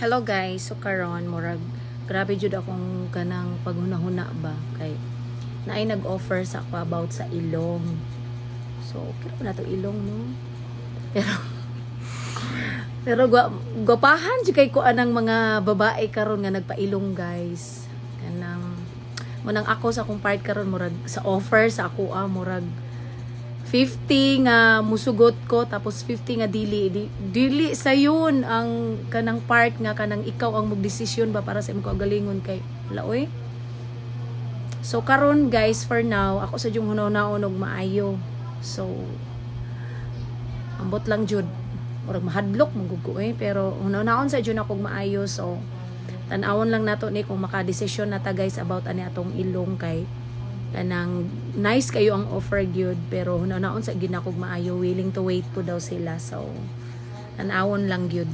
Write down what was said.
Hello guys, so karon murag grabe jud akong kanang paghunahuna ba kay naay nag-offer sa ako about sa ilong. So kira na to ilong no. Pero gwapahan jud kay ko anang mga babae karon nga nagpailong guys. Kanang munang ako sa akong part karon murag sa offer sa ako murag 50 nga musugot ko tapos 50 nga dili sayon ang kanang part nga kanang ikaw ang magdesisyon ba para sa imong kagalingon kay wala oy. So karon guys, for now ako sa jung hunaw-hunaon og maayo. So ambot lang jud murag mahadlok magugo pero hunaw-hunaon sa jud ako maayo. So tan-awon lang nato ni kung makadesisyon na ta guys about ani atong ilong kay kanang nice kayo ang offer gyud pero hunaw-hunaon sa ginakog maayo, willing to wait po daw sila. So tan-awon lang gyud.